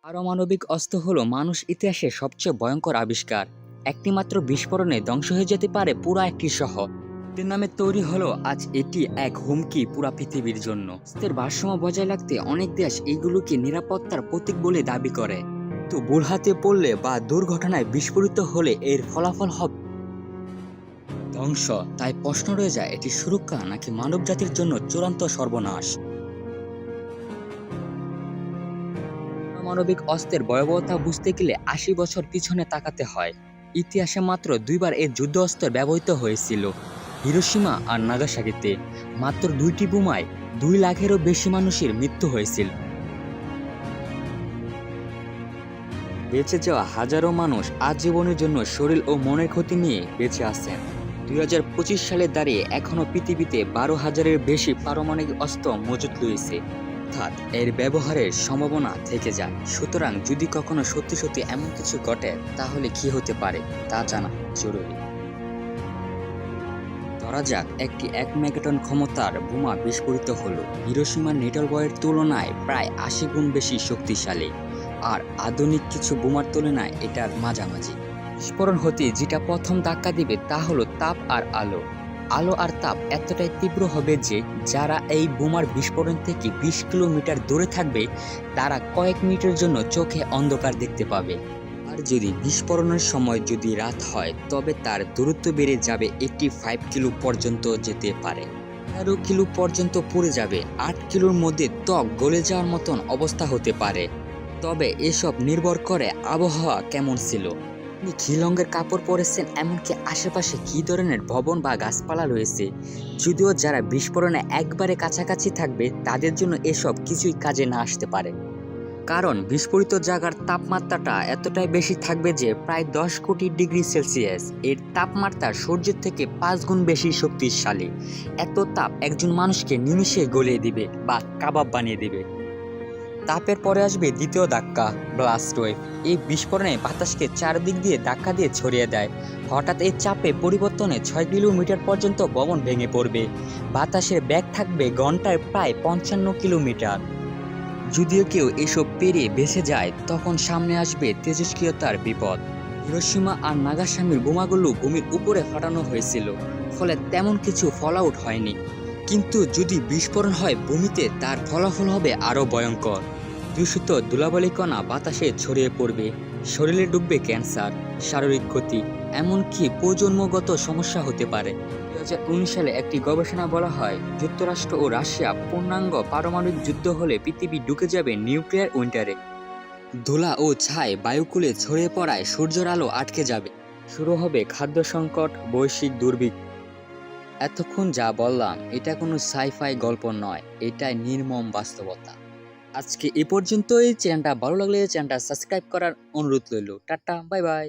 পারমাণবিক অস্ত্র হলো মানুষ ইতিহাসের সবচেয়ে ভয়ঙ্কর আবিষ্কার। একটি মাত্র বিস্ফোরণে ধ্বংস হয়ে যেতে পারে পুরো একটি শহর। এর নামে তৈরি হলো আজ এটি এক হুমকি পুরা পৃথিবীর জন্য। অস্ত্রের ভারসাম্য বজায় রাখতে অনেক দেশ এইগুলোকে নিরাপত্তার প্রতীক বলে দাবি করে। তো ভুল হাতে পড়লে বা দুর্ঘটনায় বিস্ফোরিত হলে এর ফলাফল হবে ধ্বংস। তাই প্রশ্ন রয়ে যায়, এটি সুরক্ষা নাকি মানবজাতির জন্য চূড়ান্ত সর্বনাশ। পারমাণবিক অস্ত্রের ভয়াবহতা বুঝতে গেলে ৮০ বছর পিছনে তাকাতে হয়। ইতিহাসে মাত্র দুইবার এই যুদ্ধ অস্ত্র ব্যবহৃত হয়েছিল, হিরোশিমা আর নাগাসাকিতে। মাত্র দুইটি বোমায় ২ লাখেরও বেশি মানুষের মৃত্যু হয়েছিল। বেঁচে যাওয়া হাজারো মানুষ আজীবনের জন্য শরীর ও মনের ক্ষতি নিয়ে বেঁচে আছেন। ২০২৫ সালে দাঁড়িয়ে এখনও পৃথিবীতে ১২,০০০-এর বেশি পারমাণবিক অস্ত্র মজুত রয়েছে, অর্থাৎ এর ব্যবহারের সম্ভাবনা থেকে যায়। সুতরাং যদি কখনো সত্যি সত্যি এমন কিছু ঘটে, তাহলে কি হতে পারে তা জানা জরুরি। ধরা যাক একটি ১ মেগাটন ক্ষমতার বোমা বিস্ফোরিত হলো। হিরোশিমার নিডল বয়ের তুলনায় প্রায় ৮০ গুণ বেশি শক্তিশালী, আর আধুনিক কিছু বোমার তুলনায় এটার মাঝামাঝি। বিস্ফোরণ হতে যেটা প্রথম ধাক্কা দিবে তা হলো তাপ আর আলো। আলো আর তাপ এতটাই তীব্র হবে যে যারা এই বোমার বিস্ফোরণ থেকে ২০ কিলোমিটার দূরে থাকবে, তারা কয়েক মিনিটের জন্য চোখে অন্ধকার দেখতে পাবে। আর যদি বিস্ফোরণের সময় যদি রাত হয়, তবে তার দূরত্ব বেড়ে যাবে ৮৫ কিলো পর্যন্ত যেতে পারে। ১৩ কিলো পর্যন্ত পড়ে যাবে। ৮ কিলোর মধ্যে ত্বক গলে যাওয়ার মতন অবস্থা হতে পারে। তবে এসব নির্ভর করে আবহাওয়া কেমন ছিল, আপনি কী রঙের কাপড় পরেছেন, এমনকি আশেপাশে কী ধরনের ভবন বা গাছপালা রয়েছে। যদিও যারা বিস্ফোরণে একবারে কাছাকাছি থাকবে, তাদের জন্য এসব কিছুই কাজে না আসতে পারে। কারণ বিস্ফোরিত জায়গার তাপমাত্রাটা এতটাই বেশি থাকবে যে প্রায় ১০ কোটি ডিগ্রি সেলসিয়াস। এর তাপমাত্রা সূর্যের থেকে ৫ গুণ বেশি শক্তিশালী। এত তাপ একজন মানুষকে নিমিষে গলিয়ে দিবে বা কাবাব বানিয়ে দিবে। তাপের পরে আসবে দ্বিতীয় ধাক্কা, ব্লাস্ট ওয়েভ। এই বিস্ফোরণে বাতাসকে চারদিক দিয়ে ধাক্কা দিয়ে ছড়িয়ে দেয়। হঠাৎ এই চাপে পরিবর্তনে ৬ কিলোমিটার পর্যন্ত ভবন ভেঙে পড়বে। বাতাসের বেগ থাকবে ঘন্টায় প্রায় ৫৫ কিলোমিটার। যদিও কেউ এসব পেরিয়ে বেঁচে যায়, তখন সামনে আসবে তেজস্ক্রিয়তার বিপদ। হিরোশিমা আর নাগাসাকির বোমাগুলো ভূমির উপরে ফাটানো হয়েছিল, ফলে তেমন কিছু ফলআউট হয়নি। কিন্তু যদি বিস্ফোরণ হয় ভূমিতে, তার ফলাফল হবে আরও ভয়ঙ্কর। দূষিত ধুলাবালি কণা বাতাসে ছড়িয়ে পড়বে, শরীরে ঢুকবে ক্যান্সার, শারীরিক ক্ষতি, এমনকি প্রজন্মগত সমস্যা হতে পারে। ২০১৯ সালে একটি গবেষণা বলা হয়, যুক্তরাষ্ট্র ও রাশিয়া পূর্ণাঙ্গ পারমাণবিক যুদ্ধ হলে পৃথিবী ঢুকে যাবে নিউক্লিয়ার উইন্টারে। ধুলা ও ছাই বায়ুকুলে ছড়িয়ে পড়ায় সূর্যের আলো আটকে যাবে। শুরু হবে খাদ্য সংকট, বৈশ্বিক দুর্ভিক্ষ। এতক্ষণ যা বললাম, এটা কোনো সাইফাই গল্প নয়, এটাই নির্মম বাস্তবতা। আজকে এ পর্যন্তই। চ্যানেলটা ভালো লাগলে চ্যানেলটা সাবস্ক্রাইব করার অনুরোধ রইল। Tata, bye bye.